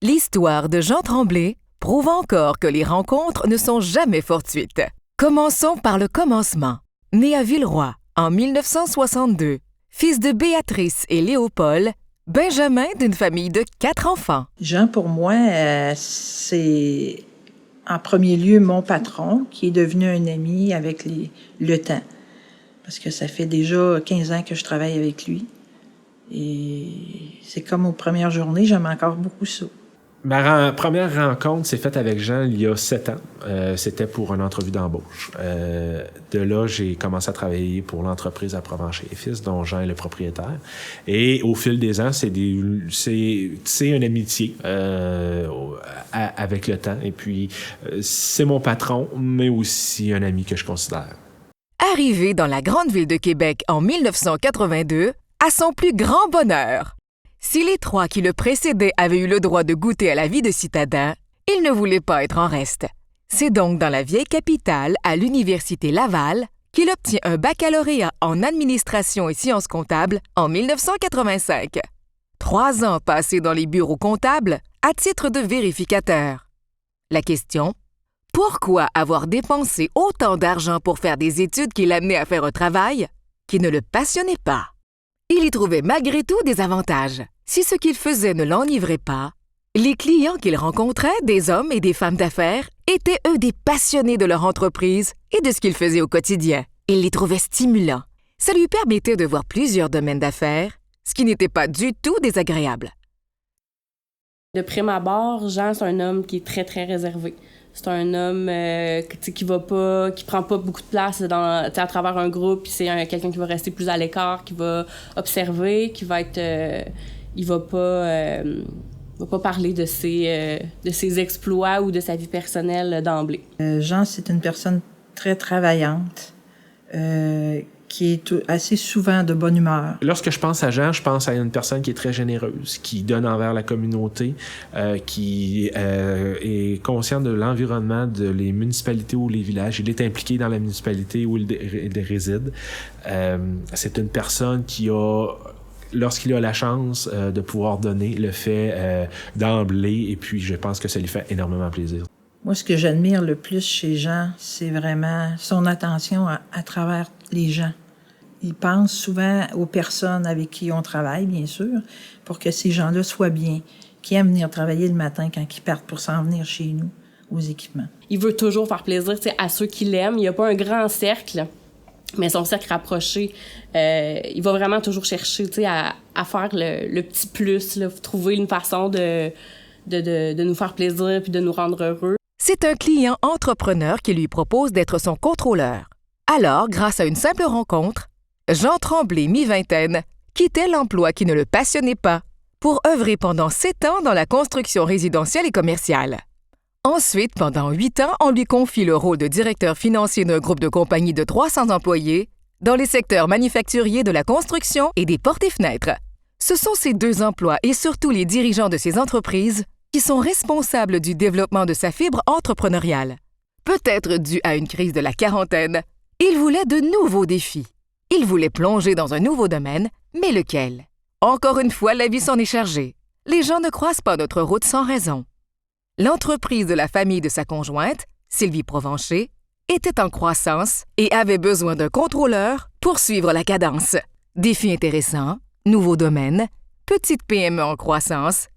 L'histoire de Jean Tremblay prouve encore que les rencontres ne sont jamais fortuites. Commençons par le commencement. Né à Villeroy en 1962, fils de Béatrice et Léopold, Benjamin d'une famille de 4 enfants. Jean, pour moi, c'est en premier lieu mon patron, qui est devenu un ami avec le temps. Parce que ça fait déjà 15 ans que je travaille avec lui. Et c'est comme aux premières journées, j'aime encore beaucoup ça. Ma première rencontre s'est faite avec Jean il y a 7 ans. C'était pour une entrevue d'embauche. De là, j'ai commencé à travailler pour l'entreprise à Provencher et Fils, dont Jean est le propriétaire. Et au fil des ans, c'est une amitié avec le temps. Et puis, c'est mon patron, mais aussi un ami que je considère. Arrivé dans la grande ville de Québec en 1982, à son plus grand bonheur. Si les 3 qui le précédaient avaient eu le droit de goûter à la vie de citadin, il ne voulait pas être en reste. C'est donc dans la vieille capitale, à l'Université Laval, qu'il obtient un baccalauréat en administration et sciences comptables en 1985. 3 ans passés dans les bureaux comptables à titre de vérificateur. La question: pourquoi avoir dépensé autant d'argent pour faire des études qui l'amenaient à faire un travail qui ne le passionnait pas? Il y trouvait malgré tout des avantages. Si ce qu'il faisait ne l'enivrait pas, les clients qu'il rencontrait, des hommes et des femmes d'affaires, étaient eux des passionnés de leur entreprise et de ce qu'ils faisaient au quotidien. Il les trouvait stimulants. Ça lui permettait de voir plusieurs domaines d'affaires, ce qui n'était pas du tout désagréable. De prime abord, Jean, c'est un homme qui est très, très réservé. C'est un homme qui prend pas beaucoup de place à travers un groupe, puis c'est quelqu'un qui va rester plus à l'écart, qui va observer, qui va être... il va pas parler de ses exploits ou de sa vie personnelle d'emblée. Jean, c'est une personne très travaillante, qui est assez souvent de bonne humeur. Lorsque je pense à Jean, je pense à une personne qui est très généreuse, qui donne envers la communauté, qui est conscient de l'environnement de les municipalités ou les villages. Il est impliqué dans la municipalité où il réside. C'est une personne qui a, lorsqu'il a la chance de pouvoir donner, le fait d'emblée, et puis je pense que ça lui fait énormément plaisir. Moi, ce que j'admire le plus chez Jean, c'est vraiment son attention à travers les gens. Il pense souvent aux personnes avec qui on travaille, bien sûr, pour que ces gens-là soient bien, qui aiment venir travailler le matin quand ils partent pour s'en venir chez nous, aux équipements. Il veut toujours faire plaisir à ceux qui l'aiment. Il n'y a pas un grand cercle, mais son cercle rapproché, il va vraiment toujours chercher à faire le petit plus, là, trouver une façon de nous faire plaisir puis de nous rendre heureux. C'est un client entrepreneur qui lui propose d'être son contrôleur. Alors, grâce à une simple rencontre, Jean Tremblay, mi-vingtaine, quittait l'emploi qui ne le passionnait pas pour œuvrer pendant 7 ans dans la construction résidentielle et commerciale. Ensuite, pendant 8 ans, on lui confie le rôle de directeur financier d'un groupe de compagnies de 300 employés dans les secteurs manufacturiers de la construction et des portes et fenêtres. Ce sont ces 2 emplois et surtout les dirigeants de ces entreprises qui sont responsables du développement de sa fibre entrepreneuriale. Peut-être dû à une crise de la quarantaine, il voulait de nouveaux défis. Il voulait plonger dans un nouveau domaine, mais lequel? Encore une fois, la vie s'en est chargée. Les gens ne croisent pas notre route sans raison. L'entreprise de la famille de sa conjointe, Sylvie Provencher, était en croissance et avait besoin d'un contrôleur pour suivre la cadence. Défi intéressant, nouveau domaine, petite PME en croissance,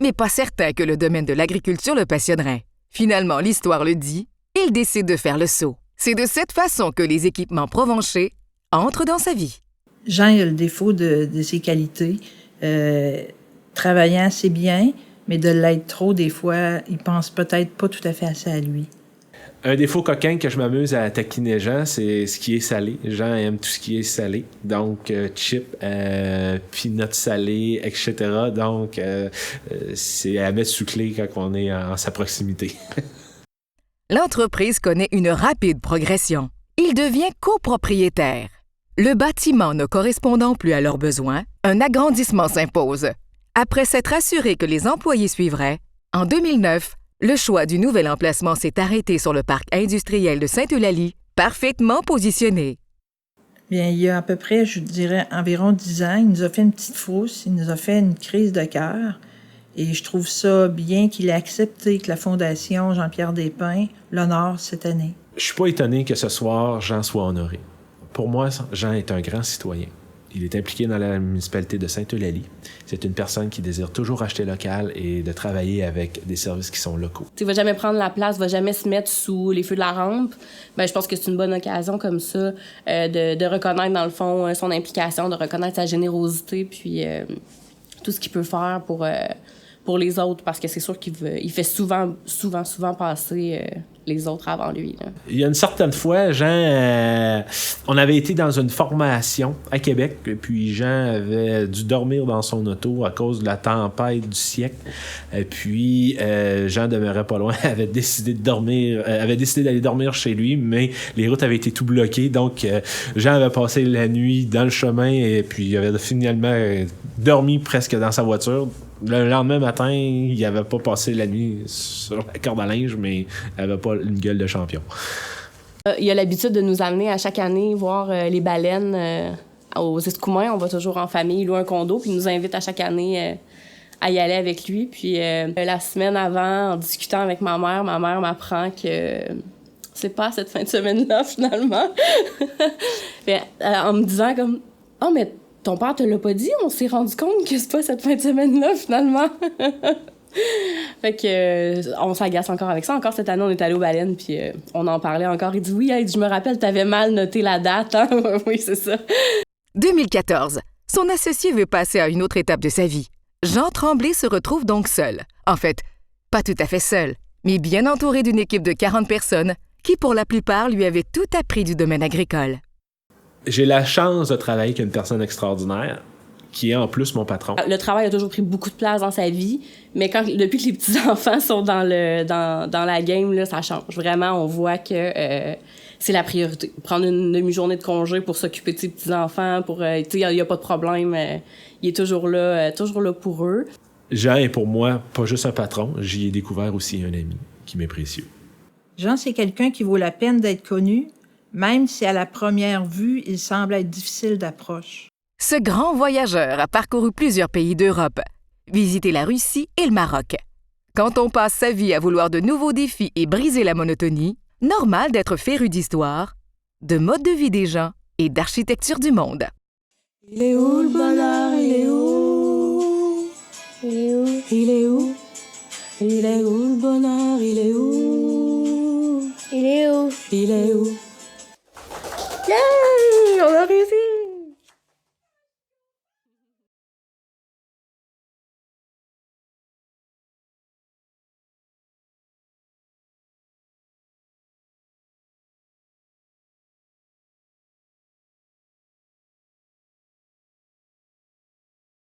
mais pas certain que le domaine de l'agriculture le passionnerait. Finalement, l'histoire le dit, il décide de faire le saut. C'est de cette façon que les équipements Provencher entrent dans sa vie. Jean a le défaut de ses qualités. Travaillant, c'est bien, mais de l'être trop, des fois, il pense peut-être pas tout à fait assez à lui. Un défaut coquin que je m'amuse à taquiner Jean, c'est ce qui est salé. Jean aime tout ce qui est salé. Donc, chips, peanuts salés, etc. Donc, c'est à mettre sous clé quand on est en sa proximité. L'entreprise connaît une rapide progression. Il devient copropriétaire. Le bâtiment ne correspondant plus à leurs besoins, un agrandissement s'impose. Après s'être assuré que les employés suivraient, en 2009, le choix du nouvel emplacement s'est arrêté sur le parc industriel de Sainte-Eulalie, parfaitement positionné. Bien, il y a à peu près, je dirais, environ 10 ans, il nous a fait une petite frousse, il nous a fait une crise de cœur. Et je trouve ça bien qu'il ait accepté que la Fondation Jean-Pierre Desprez l'honore cette année. Je suis pas étonné que ce soir, Jean soit honoré. Pour moi, Jean est un grand citoyen. Il est impliqué dans la municipalité de Sainte-Eulalie. C'est une personne qui désire toujours acheter local et de travailler avec des services qui sont locaux. Il ne va jamais prendre la place, va jamais se mettre sous les feux de la rampe. Ben, je pense que c'est une bonne occasion comme ça de reconnaître, dans le fond, son implication, de reconnaître sa générosité, puis tout ce qu'il peut faire pour les autres, parce que c'est sûr qu'il fait souvent passer les autres avant lui. Là. Il y a une certaine fois, Jean, on avait été dans une formation à Québec, puis Jean avait dû dormir dans son auto à cause de la tempête du siècle. Puis Jean demeurait pas loin, avait décidé d'aller dormir chez lui, mais les routes avaient été tout bloquées, donc Jean avait passé la nuit dans le chemin et puis il avait finalement dormi presque dans sa voiture. Le lendemain matin, il n'avait pas passé la nuit sur la corde à linge, mais il n'avait pas une gueule de champion. Il a l'habitude de nous amener à chaque année voir les baleines aux Escoumins. On va toujours en famille, il loue un condo, puis il nous invite à chaque année à y aller avec lui. Puis la semaine avant, en discutant avec ma mère m'apprend que c'est pas cette fin de semaine-là, finalement. Puis, en me disant comme « Oh, mais ton père te l'a pas dit? On s'est rendu compte que c'est pas cette fin de semaine-là, finalement. » Fait que on s'agace encore avec ça. Encore cette année, on est allé aux baleines, puis on en parlait encore. Il dit « Oui, je me rappelle, t'avais mal noté la date. Hein? » Oui, c'est ça. 2014. Son associé veut passer à une autre étape de sa vie. Jean Tremblay se retrouve donc seul. En fait, pas tout à fait seul, mais bien entouré d'une équipe de 40 personnes qui, pour la plupart, lui avaient tout appris du domaine agricole. J'ai la chance de travailler avec une personne extraordinaire, qui est en plus mon patron. Le travail a toujours pris beaucoup de place dans sa vie, mais depuis que les petits-enfants sont dans la game, là, ça change. Vraiment, on voit que c'est la priorité. Prendre une demi-journée de congé pour s'occuper de ses petits-enfants, il n'y a pas de problème. Il est toujours là pour eux. Jean est pour moi pas juste un patron, j'y ai découvert aussi un ami qui m'est précieux. Jean, c'est quelqu'un qui vaut la peine d'être connu, même si à la première vue, il semble être difficile d'approche. Ce grand voyageur a parcouru plusieurs pays d'Europe, visité la Russie et le Maroc. Quand on passe sa vie à vouloir de nouveaux défis et briser la monotonie, normal d'être féru d'histoire, de mode de vie des gens et d'architecture du monde. Il est où le bonheur? Il est où? Il est où? Il est où? Il est où le bonheur? Il est où? Il est où? Il est où? Yeah!